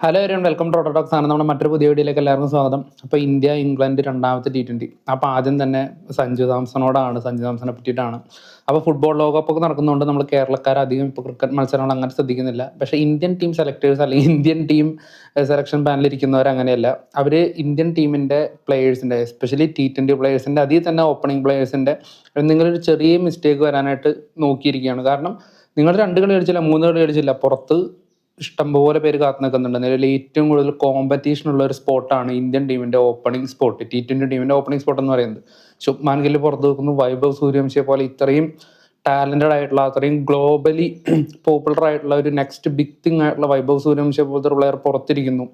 Hello everyone, welcome to ഓട്ടോടോക്സ് ആണ്. നമ്മുടെ മറ്റൊരു പുതിയ വീഡിയോയിലേക്ക് എല്ലാവർക്കും സ്വാഗതം. അപ്പോൾ ഇന്ത്യ ഇംഗ്ലണ്ട് രണ്ടാമത്തെ T20. അപ്പോൾ ആദ്യം തന്നെ സഞ്ജു സാംസണെ പറ്റിയിട്ടാണ്. അപ്പോൾ ഫുട്ബോൾ ലോകകപ്പൊക്കെ നടക്കുന്നതുകൊണ്ട് നമ്മൾ കേരളക്കാർ അധികം ഇപ്പോൾ ക്രിക്കറ്റ് മത്സരങ്ങൾ അങ്ങനെ ശ്രദ്ധിക്കുന്നില്ല. പക്ഷേ ഇന്ത്യൻ ടീം സെലക്ടേഴ്സ് അല്ലെങ്കിൽ ഇന്ത്യൻ ടീം സെലക്ഷൻ പാനലിരിക്കുന്നവർ അങ്ങനെയല്ല. അവർ ഇന്ത്യൻ ടീമിൻ്റെ പ്ലേയേഴ്സിൻ്റെ, എസ്പെഷ്യലി T20 പ്ലേയേഴ്സിൻ്റെ, അതിൽ തന്നെ ഓപ്പണിംഗ് പ്ലേയേഴ്സിൻ്റെ എന്തെങ്കിലും ഒരു ചെറിയ മിസ്റ്റേക്ക് വരാനായിട്ട് നോക്കിയിരിക്കുകയാണ്. കാരണം നിങ്ങൾ 2 കളി കളിച്ചില്ല, 3 കളി കളിച്ചില്ല, പുറത്ത് ഇഷ്ടംപോലെ പേര് കാത്തു നിൽക്കുന്നുണ്ട്. നിലവിൽ ഏറ്റവും കൂടുതൽ കോമ്പറ്റീഷൻ ഉള്ള ഒരു സ്പോട്ടാണ് ഇന്ത്യൻ ടീമിന്റെ ഓപ്പണിംഗ് സ്പോട്ട്, T20 ടീമിന്റെ ഓപ്പണിംഗ് സ്പോട്ട് എന്ന് പറയുന്നത്. ശുഭ്മാൻ ഗിൽ പുറത്തു വെക്കുന്നു, വൈഭവ് സൂര്യവംശിയെ പോലെ ഇത്രയും ടാലന്റഡ് ആയിട്ടുള്ള, അത്രയും ഗ്ലോബലി പോപ്പുലർ ആയിട്ടുള്ള ഒരു നെക്സ്റ്റ് ബിഗ് തിങ് ആയിട്ടുള്ള വൈഭവ് സൂര്യവംശിയെ പോലത്തെ ഒരു പ്ലെയർ പുറത്തിരിക്കുന്നു.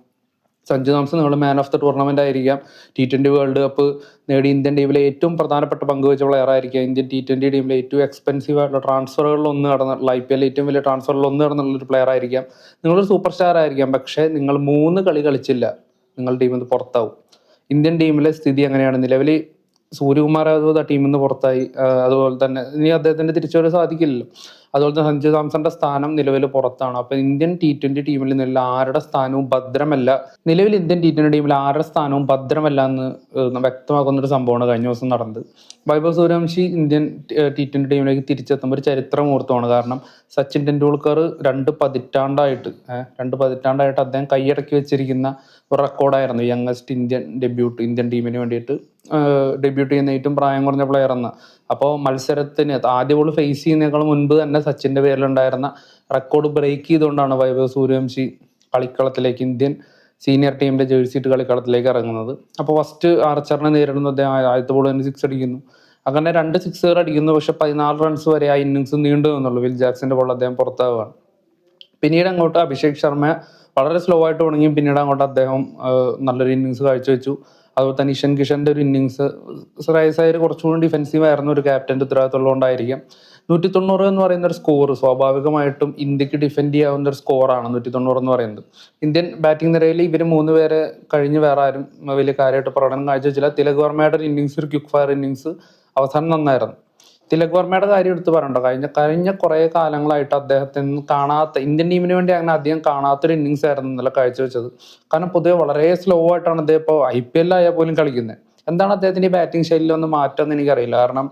സഞ്ജു സാംസൺ നിങ്ങൾ മാൻ ഓഫ് ദ ടൂർണമെന്റ് ആയിരിക്കാം. T20 വേൾഡ് കപ്പ് നേടി ഇന്ത്യൻ ടീമിലെ ഏറ്റവും പ്രധാനപ്പെട്ട പങ്കുവച്ച പ്ലെയർ ആയിരിക്കാം. ഇന്ത്യൻ T20 ടീമിലെ ഏറ്റവും എക്സ്പെൻസീവ് ആയിട്ടുള്ള ട്രാൻസ്ഫറുകളിൽ ഒന്ന് നടന്നിട്ടുള്ള, IPL ഏറ്റവും വലിയ ട്രാൻസ്ഫറുകളിൽ ഒന്ന് നടന്നുള്ള ഒരു പ്ലെയർ ആയിരിക്കാം. നിങ്ങളൊരു സൂപ്പർ സ്റ്റാർ ആയിരിക്കാം. പക്ഷേ നിങ്ങൾ 3 കളി കളിച്ചില്ല, നിങ്ങൾ ടീമിൽ നിന്ന് പുറത്താവും. ഇന്ത്യൻ ടീമിലെ സ്ഥിതി അങ്ങനെയാണ്. നിലവിൽ സൂര്യകുമാർ യാദവ് ടീമിൽ നിന്ന് പുറത്തായി. അതുപോലെ തന്നെ ഇനി അദ്ദേഹത്തിന് തിരിച്ചു വരാൻ സാധിക്കില്ലല്ലോ. അതുപോലെ തന്നെ സഞ്ജു സാംസന്റെ സ്ഥാനം നിലവിൽ പുറത്താണ്. അപ്പൊ ഇന്ത്യൻ T20 ടീമിൽ നിന്നുള്ള ആരുടെ സ്ഥാനവും ഭദ്രമല്ല. നിലവിൽ ഇന്ത്യൻ T20 ടീമിൽ ആരുടെ സ്ഥാനവും ഭദ്രമല്ല എന്ന് വ്യക്തമാക്കുന്ന ഒരു സംഭവമാണ് കഴിഞ്ഞ ദിവസം നടന്നത്. വൈഭവ് സൂര്യവംശി ഇന്ത്യൻ T20 ടീമിലേക്ക് തിരിച്ചെത്തുമ്പോൾ ഒരു ചരിത്ര മുഹൂർത്തമാണ്. കാരണം സച്ചിൻ ടെണ്ടുൽക്കർ 2 പതിറ്റാണ്ടായിട്ട് അദ്ദേഹം കൈയടക്കി വെച്ചിരിക്കുന്ന ഒരു റെക്കോർഡായിരുന്നു യങ്ങസ്റ്റ് ഇന്ത്യൻ ടീമിന് വേണ്ടിയിട്ട് ഡെബ്യൂട്ട് ചെയ്യുന്ന ഏറ്റവും പ്രായം കുറഞ്ഞ പ്ലെയർ എന്ന്. അപ്പോൾ മത്സരത്തിന് ആദ്യ ബോൾ ഫേസ് ചെയ്യുന്നതിനേക്കാൾ മുൻപ് തന്നെ സച്ചിന്റെ പേരിലുണ്ടായിരുന്ന റെക്കോർഡ് ബ്രേക്ക് ചെയ്തുകൊണ്ടാണ് വൈഭവ് സൂര്യവംശി കളിക്കളത്തിലേക്ക്, ഇന്ത്യൻ സീനിയർ ടീമിന്റെ ജേഴ്സി ഇട്ട് കളിക്കളത്തിലേക്ക് ഇറങ്ങുന്നത്. അപ്പോൾ ഫസ്റ്റ് ആർച്ചറിനെ നേരിടുന്ന അദ്ദേഹം ആദ്യത്തെ ബോൾ തന്നെ 6 അടിക്കുന്നു. അങ്ങനെ 2 സിക്സുകൾ അടിക്കുന്നു. പക്ഷെ 14 റൺസ് വരെ ആ ഇന്നിങ്സ് നീണ്ടു എന്നുള്ളൂ. വിൽ ജാക്സന്റെ ബോൾ അദ്ദേഹം പുറത്താവുകയാണ്. പിന്നീട് അങ്ങോട്ട് അഭിഷേക് ശർമ്മ വളരെ സ്ലോ ആയിട്ട് തുടങ്ങി. പിന്നീട് അങ്ങോട്ട് അദ്ദേഹം നല്ലൊരു ഇന്നിങ്സ് കാഴ്ചവെച്ചു. അതുപോലെ തന്നെ ഇഷൻ കിഷന്റെ ഒരു ഇന്നിങ്സ്, ശ്രേയസ് അയ്യർ കുറച്ചുകൂടി ഡിഫെൻസീവ് ആയിരുന്നു, ഒരു ക്യാപ്റ്റന്റെ ഉത്തരവാദിത്തമുള്ളതുകൊണ്ടായിരിക്കാം. 190 എന്ന് പറയുന്ന ഒരു സ്കോർ സ്വാഭാവികമായിട്ടും ഇന്ത്യക്ക് ഡിഫെൻഡ് ചെയ്യാവുന്ന ഒരു സ്കോറാണ് 190 എന്ന് പറയുന്നത്. ഇന്ത്യൻ ബാറ്റിംഗ് നിരയിൽ ഇവർ 3 പേരെ കഴിഞ്ഞ് വേറെ ആരും വലിയ കാര്യമായിട്ട് പ്രകടനം കാഴ്ചവെച്ചില്ല. തിലക് വർമ്മയുടെ ഒരു ഇന്നിങ്സ്, ഒരു ക്വിക്ക് ഫയർ ഇന്നിങ്സ് അവസാനം നന്നായിരുന്നു. തിലക് വർമ്മയുടെ കാര്യം എടുത്ത് പറയണ്ട. കഴിഞ്ഞ കുറെ കാലങ്ങളായിട്ട് അദ്ദേഹത്തിന് കാണാത്ത, ഇന്ത്യൻ ടീമിന് വേണ്ടി അങ്ങനെ അധികം കാണാത്തൊരു ഇന്നിങ്സ് ആയിരുന്നു ഇന്നലെ കാഴ്ചവെച്ചത്. കാരണം പൊതുവെ വളരെ സ്ലോ ആയിട്ടാണ് അദ്ദേഹം ഇപ്പോൾ IPL ആയാൽ പോലും കളിക്കുന്നത്. എന്താണ് അദ്ദേഹത്തിന്റെ ഈ ബാറ്റിംഗ് ശൈലിയിലൊന്നും മാറ്റം എന്ന് എനിക്കറിയില്ല. കാരണം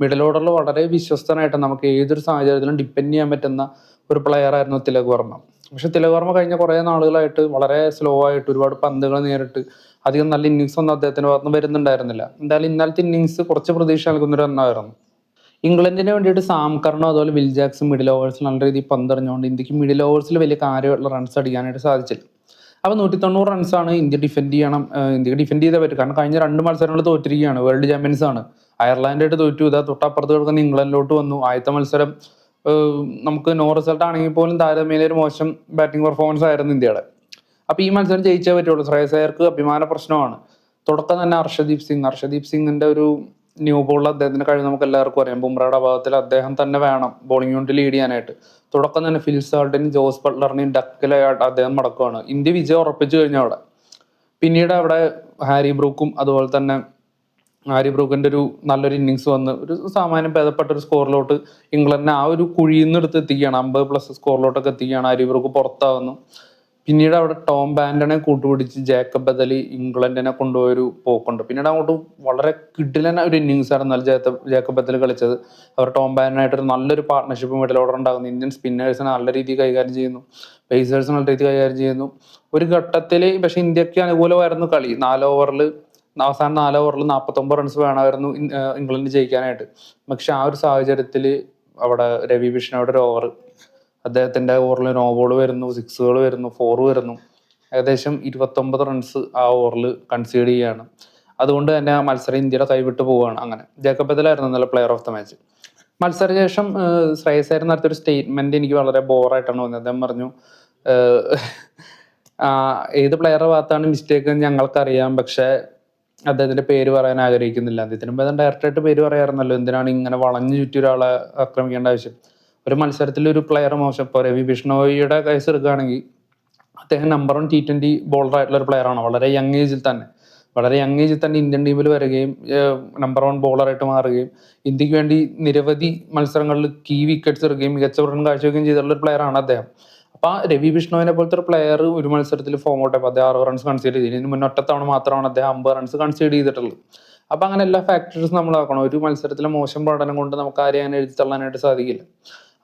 മിഡിൽ ഓർഡറിൽ വളരെ വിശ്വസ്തനായിട്ട് നമുക്ക് ഏതൊരു സാഹചര്യത്തിലും ഡിപ്പെൻഡ് ചെയ്യാൻ പറ്റുന്ന ഒരു പ്ലെയർ ആയിരുന്നു തിലക് വർമ്മ. പക്ഷെ തിലക് വർമ്മ കഴിഞ്ഞ കുറേ നാളുകളായിട്ട് വളരെ സ്ലോ ആയിട്ട് ഒരുപാട് പന്തുകൾ നേരിട്ട് അധികം നല്ല ഇന്നിങ്സ് ഒന്നും അദ്ദേഹത്തിന്റെ ഭാഗത്തുനിന്ന് വരുന്നുണ്ടായിരുന്നില്ല. എന്തായാലും ഇന്നലത്തെ ഇന്നിങ്സ് കുറച്ച് പ്രതീക്ഷ നൽകുന്നൊരു ഒന്നായിരുന്നു. ഇംഗ്ലണ്ടിന് വേണ്ടിയിട്ട് സാം കർണോ അതുപോലെ വിൽ ജാക്സൺ മിഡിൽ ഓവേഴ്സിൽ നല്ല രീതിയിൽ പന്തെറിഞ്ഞുകൊണ്ട് ഇന്ത്യക്ക് മിഡിൽ ഓവേഴ്സിൽ വലിയ കാര്യമായിട്ടുള്ള റൺസ് അടിക്കാനായിട്ട് സാധിച്ചില്ല. അപ്പോൾ 190 റൺസാണ് ഇന്ത്യ ഡിഫെൻഡ് ചെയ്യണം. ഇന്ത്യക്ക് ഡിഫെൻഡ് ചെയ്തേ പറ്റും. കാരണം കഴിഞ്ഞ 2 മത്സരങ്ങൾ തോറ്റിരിക്കുകയാണ്. വേൾഡ് ചാമ്പ്യൻസ് ആണ്. അയർലാൻഡായിട്ട് തോറ്റു. ഇതാ തൊട്ടപ്പുറത്ത് കിടക്കുന്ന ഇംഗ്ലണ്ടിലോട്ട് വന്നു. ആദ്യത്തെ മത്സരം നമുക്ക് നോ റിസൾട്ട് ആണെങ്കിൽ പോലും താരതമ്യേന ഒരു മോശം ബാറ്റിംഗ് പെർഫോമൻസ് ആയിരുന്നു ഇന്ത്യയുടെ. അപ്പോൾ ഈ മത്സരം ജയിച്ചേ പറ്റുള്ളൂ. ശ്രേയസ് അയ്യർക്ക് അഭിമാന പ്രശ്നമാണ്. തുടക്കം തന്നെ ഹർഷദീപ് സിംഗിന്റെ ഒരു ന്യൂ ബോളിൽ അദ്ദേഹത്തിന്റെ കഴിവ് നമുക്ക് എല്ലാവർക്കും അറിയാം. ബുംറയുടെ അഭാവത്തിൽ അദ്ദേഹം തന്നെ വേണം ബോളിംഗ് യൂണിറ്റ് ലീഡ് ചെയ്യാനായിട്ട്. തുടക്കം തന്നെ ഫിൽ സാൾട്ടിനെയും ജോസ് ബട്ട്ലറിനെയും ഡക്കിലായിട്ട് അദ്ദേഹം മടക്കുകയാണ്. ഇന്ത്യ വിജയം ഉറപ്പിച്ചു കഴിഞ്ഞ അവിടെ. പിന്നീട് അവിടെ ഹാരി ബ്രൂക്കിന്റെ ഒരു നല്ലൊരു ഇന്നിങ്സ് വന്ന് ഒരു സാമാന്യം ഭേദപ്പെട്ട ഒരു സ്കോറിലോട്ട് ഇംഗ്ലണ്ടിനെ ആ ഒരു കുഴിയിൽ നിന്ന് എടുത്ത് എത്തിക്കുകയാണ്. 50+ സ്കോറിലോട്ടൊക്കെ എത്തിക്കുകയാണ്. ഹാരി ബ്രൂക്ക് പുറത്താവുന്നു. പിന്നീട് അവിടെ ടോം ബാൻഡനെ കൂട്ടുപിടിച്ച് ജേക്കബ് ബദലി ഇംഗ്ലണ്ടിനെ കൊണ്ടുപോയൊരു പോക്കുണ്ട്. പിന്നീട് അങ്ങോട്ട് വളരെ കിഡിലൻ ഒരു ഇന്നിങ്സ് ആണ് നല്ല ജേക്കബ് ബദലി കളിച്ചത്. അവർ ടോം ബാൻഡനായിട്ടൊരു നല്ലൊരു പാർട്ട്ണർഷിപ്പ് മിഡിൽ ഓർഡർ ഉണ്ടാകുന്നു. ഇന്ത്യൻ സ്പിന്നേഴ്സിനെ നല്ല രീതിയിൽ കൈകാര്യം ചെയ്യുന്നു, പേസേഴ്സിനെ നല്ല രീതിയിൽ കൈകാര്യം ചെയ്യുന്നു. ഒരു ഘട്ടത്തിൽ പക്ഷെ ഇന്ത്യക്ക് അനുകൂലമായിരുന്നു കളി. അവസാനം 4 ഓവറിൽ 49 റൺസ് വേണമായിരുന്നു ഇംഗ്ലണ്ട് ജയിക്കാനായിട്ട്. പക്ഷെ ആ ഒരു സാഹചര്യത്തിൽ അവിടെ രവി ബിഷ്ണോയുടെ ഒരു ഓവർ, അദ്ദേഹത്തിന്റെ ഓവറിൽ നോ ബോൾ വരുന്നു, 6കൾ വരുന്നു, 4 വരുന്നു. ഏകദേശം 29 റൺസ് ആ ഓവറിൽ കൺസീഡ് ചെയ്യുകയാണ്. അതുകൊണ്ട് തന്നെ ആ മത്സരം ഇന്ത്യയുടെ കൈവിട്ട് പോവുകയാണ്. അങ്ങനെ ജേക്കബ് ബദലായിരുന്നു ഇന്നലെ പ്ലെയർ ഓഫ് ദ മാച്ച്. മത്സരശേഷം ശ്രേയസ് അയ്യർ നടത്തിയൊരു സ്റ്റേറ്റ്മെന്റ് എനിക്ക് വളരെ ബോറായിട്ടാണ് തോന്നിയത്. അദ്ദേഹം പറഞ്ഞു, ഏത് പ്ലെയറുടെ ഭാഗത്താണ് മിസ്റ്റേക്ക് എന്ന് ഞങ്ങൾക്കറിയാം, പക്ഷെ അദ്ദേഹത്തിന്റെ പേര് പറയാൻ ആഗ്രഹിക്കുന്നില്ല. അദ്ദേഹത്തിന് ഡയറക്റ്റായിട്ട് പേര് പറയാറുണ്ടല്ലോ, എന്തിനാണ് ഇങ്ങനെ വളഞ്ഞു ചുറ്റി ഒരാളെ ആക്രമിക്കേണ്ട ആവശ്യം. ഒരു മത്സരത്തിൽ ഒരു പ്ലെയർ മോശം, ഇപ്പോൾ രവി ബിഷ്ണോയിയുടെ കേസ് എടുക്കുകയാണെങ്കിൽ അദ്ദേഹം നമ്പർ 1 T20 ബോളർ ആയിട്ടുള്ള ഒരു പ്ലെയർ ആണ്. വളരെ യങ് ഏജിൽ തന്നെ ഇന്ത്യൻ ടീമിൽ വരികയും നമ്പർ 1 ബോളറായിട്ട് മാറുകയും ഇന്ത്യക്ക് വേണ്ടി നിരവധി മത്സരങ്ങളിൽ കീ വിക്കറ്റ്സ് എടുക്കുകയും മികച്ച പ്രകടനം കാഴ്ചവെക്കുകയും ചെയ്തിട്ടുള്ള ഒരു പ്ലെയർ ആണ് അദ്ദേഹം. അപ്പൊ ആ രവി ബിഷ്ണോവിനെ പോലത്തെ ഒരു പ്ലെയർ ഒരു മത്സരത്തിൽ ഫോം ഔട്ട് ആയപ്പോൾ അദ്ദേഹം 60 റൺസ് കൺസീഡ് ചെയ്തു. ഇതിന് മുന്നേ ഒറ്റത്തവണ മാത്രമാണ് അദ്ദേഹം 50 റൺസ് കൺസീഡ് ചെയ്തിട്ടുള്ളത്. അപ്പൊ അങ്ങനെ എല്ലാ ഫാക്ടേഴ്സും നമ്മൾ ആക്കണം. ഒരു മത്സരത്തിലെ മോശം പ്രകടനം കൊണ്ട് നമുക്ക് ആരെയും അങ്ങനെ എഴുതി തള്ളാനായിട്ട് സാധിക്കില്ല.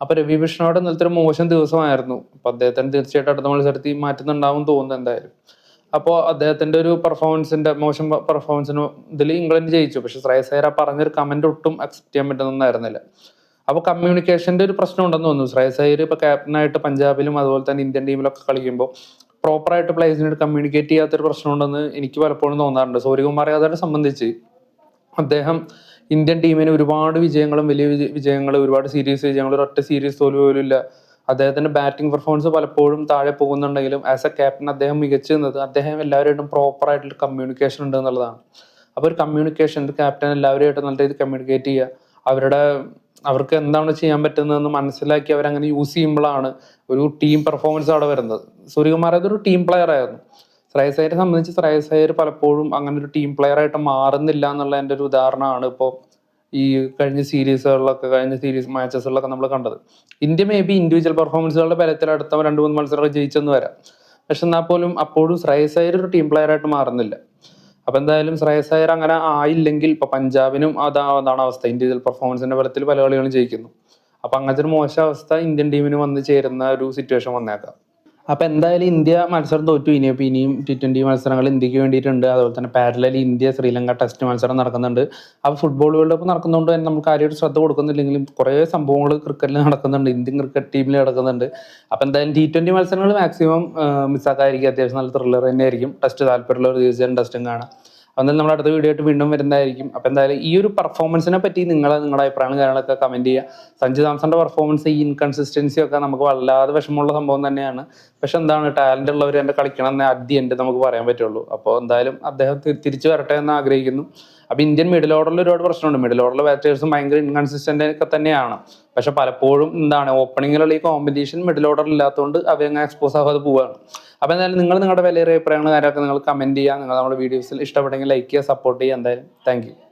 അപ്പൊ രവി ബിഷ്ണോയുടെ ഇന്നലത്തെ ഒരു മോശം ദിവസമായിരുന്നു. അപ്പൊ അദ്ദേഹത്തിന് തീർച്ചയായിട്ടും അടുത്ത മത്സരത്തിൽ മാറ്റുന്നുണ്ടാവും തോന്നുന്നു എന്തായാലും. അപ്പോൾ അദ്ദേഹത്തിന്റെ ഒരു മോശം പെർഫോമൻസിന് ഇതിൽ ഇംഗ്ലണ്ട് ജയിച്ചു. പക്ഷെ ശ്രേയസ് അയ്യർ പറഞ്ഞൊരു കമന്റ് ഒട്ടും അക്സെപ്റ്റ് ചെയ്യാൻ പറ്റുന്നൊന്നായിരുന്നില്ല. അപ്പൊ കമ്മ്യൂണിക്കേഷന്റെ ഒരു പ്രശ്നം ഉണ്ടെന്ന് തോന്നുന്നു. ശ്രേയസ് അയ്യർ ഇപ്പൊ ക്യാപ്റ്റനായിട്ട് പഞ്ചാബിലും അതുപോലെ തന്നെ ഇന്ത്യൻ ടീമിലൊക്കെ കളിക്കുമ്പോൾ പ്രോപ്പറായിട്ട് പ്ലേയേഴ്സിനായിട്ട് കമ്മ്യൂണിക്കേറ്റ് ചെയ്യാത്തൊരു പ്രശ്നമുണ്ടെന്ന് എനിക്ക് പലപ്പോഴും തോന്നാറുണ്ട്. സൂര്യകുമാർ യാദവിനെ സംബന്ധിച്ച് അദ്ദേഹം ഇന്ത്യൻ ടീമിന് ഒരുപാട് വിജയങ്ങളും വലിയ വിജയങ്ങൾ, ഒരുപാട് സീരീസ് വിജയങ്ങൾ, ഒരൊറ്റ സീരീസ് തോൽവി പോലും ഇല്ല. അദ്ദേഹത്തിന്റെ ബാറ്റിംഗ് പെർഫോമൻസ് പലപ്പോഴും താഴെ പോകുന്നുണ്ടെങ്കിലും ആസ് എ ക്യാപ്റ്റൻ അദ്ദേഹം മികച്ചു നിന്നത് അദ്ദേഹം എല്ലാവരുമായിട്ടും പ്രോപ്പർ ആയിട്ടുള്ള കമ്മ്യൂണിക്കേഷൻ ഉണ്ട് എന്നുള്ളതാണ്. അപ്പോൾ ഒരു കമ്മ്യൂണിക്കേഷൻ, ഒരു ക്യാപ്റ്റൻ എല്ലാവരുമായിട്ട് നല്ല രീതിയിൽ കമ്മ്യൂണിക്കേറ്റ് ചെയ്യുക, അവർക്ക് എന്താണ് ചെയ്യാൻ പറ്റുന്നതെന്ന് മനസ്സിലാക്കി അവരങ്ങനെ യൂസ് ചെയ്യുമ്പോഴാണ് ഒരു ടീം പെർഫോമൻസ് അവിടെ വരുന്നത്. സൂര്യകുമാർ അതൊരു ടീം പ്ലെയർ ആയിരുന്നു. ശ്രേയസ് അയ്യരെ സംബന്ധിച്ച് ശ്രേയസ് അയ്യർ പലപ്പോഴും അങ്ങനെ ഒരു ടീം പ്ലെയർ ആയിട്ട് മാറുന്നില്ല എന്നുള്ള എൻ്റെ ഒരു ഉദാഹരണമാണ് ഇപ്പോൾ ഈ കഴിഞ്ഞ സീരീസ് മാച്ചസുകളിലൊക്കെ നമ്മൾ കണ്ടത്. ഇന്ത്യ മേ ബി ഇൻഡിവിജ്വൽ പെർഫോമൻസുകളുടെ ബലത്തിൽ അടുത്ത 2-3 മത്സരങ്ങൾ ജയിച്ചെന്ന് വരാം. പക്ഷെ എന്നാൽ പോലും അപ്പോഴും ശ്രേയസ് അയ്യർ ഒരു ടീം പ്ലെയർ ആയിട്ട് മാറുന്നില്ല. അപ്പൊ എന്തായാലും ശ്രേയസ് അയ്യർ അങ്ങനെ ആയില്ലെങ്കിൽ ഇപ്പൊ പഞ്ചാബിനും അതാണ് അവസ്ഥ. ഇൻഡിവിജ്വൽ പെർഫോമൻസിന്റെ ബലത്തിൽ പല കളികളും ജയിക്കുന്നു. അപ്പൊ അങ്ങനത്തെ ഒരു മോശം അവസ്ഥ ഇന്ത്യൻ ടീമിന് വന്ന് ചേരുന്ന ഒരു സിറ്റുവേഷൻ വന്നേക്കാം. അപ്പൊ എന്തായാലും ഇന്ത്യ മത്സരം തോറ്റു. ഇനിയും T20 മത്സരങ്ങൾ ഇന്ത്യക്ക് വേണ്ടിയിട്ടുണ്ട്. അതുപോലെ തന്നെ പാരലലി ഇന്ത്യ ശ്രീലങ്ക ടെസ്റ്റ് മത്സരം നടക്കുന്നുണ്ട്. അപ്പൊ ഫുട്ബോൾ വേൾഡ് കപ്പ് നടക്കുന്നതുകൊണ്ട് തന്നെ നമുക്ക് കാര്യമായിട്ട് ശ്രദ്ധ കൊടുക്കുന്നില്ലെങ്കിലും കുറെ സംഭവങ്ങൾ ക്രിക്കറ്റിൽ നടക്കുന്നുണ്ട്, ഇന്ത്യൻ ക്രിക്കറ്റ് ടീമിൽ നടക്കുന്നുണ്ട്. അപ്പൊ എന്തായാലും T20 മത്സരങ്ങൾ മാക്സിമം മിസ്സാക്കാതിരിക്കും. അത്യാവശ്യം നല്ല ത്രില്ലർ തന്നെയായിരിക്കും. ടെസ്റ്റ് താല്പര്യമുള്ള ഒരു തീർച്ചയായും ടെസ്റ്റും കാണാം. എന്നാൽ നമ്മൾ അടുത്ത വീഡിയോ ആയിട്ട് വീണ്ടും വരുന്നതായിരിക്കും. അപ്പൊ എന്തായാലും ഈ ഒരു പെർഫോമൻസിനെ പറ്റി നിങ്ങളുടെ അഭിപ്രായങ്ങളും കാര്യങ്ങളൊക്കെ കമന്റ് ചെയ്യുക. സഞ്ജു സാംസന്റെ പെർഫോമൻസ്, ഈ ഇൻകൺസിസ്റ്റൻസി ഒക്കെ നമുക്ക് വല്ലാതെ വിഷമമുള്ള സംഭവം തന്നെയാണ്. പക്ഷെ എന്താണ്, ടാലന്റ് ഉള്ളവർ എന്നെ കളിക്കണം എന്ന് അറ്റ് ദി എൻഡ് നമുക്ക് പറയാൻ പറ്റുള്ളൂ. അപ്പോൾ എന്തായാലും അദ്ദേഹം തിരിച്ചു വരട്ടെ എന്ന് ആഗ്രഹിക്കുന്നു. അപ്പൊ ഇന്ത്യൻ മിഡിൽ ഓർഡറിൽ ഒരുപാട് പ്രശ്നമുണ്ട്. മിഡിൽ ഓർഡറിലെ ബാറ്റേഴ്സും ഭയങ്കര ഇൻകൺസിസ്റ്റന്റ് ഒക്കെ തന്നെയാണ്. പക്ഷെ പലപ്പോഴും ഓപ്പണിങ്ങിലുള്ള ഈ കോമ്പറ്റീഷൻ മിഡിൽ ഓർഡറിൽ ഇല്ലാത്തതുകൊണ്ട് അവയങ്ങനെ എക്സ്പോസ് ആവാതെ പോവുകയാണ്. അപ്പൊ എന്തായാലും നിങ്ങളുടെ വിലയേറിയ അഭിപ്രായങ്ങളും കാര്യമൊക്കെ നിങ്ങൾ കമന്റ് ചെയ്യുക. നിങ്ങൾ നമ്മുടെ വീഡിയോസിൽ ഇഷ്ടപ്പെട്ടെങ്കിൽ ലൈക്ക് ചെയ്യുക, സപ്പോർട്ട് ചെയ്യുക. എന്തായാലും താങ്ക് യു.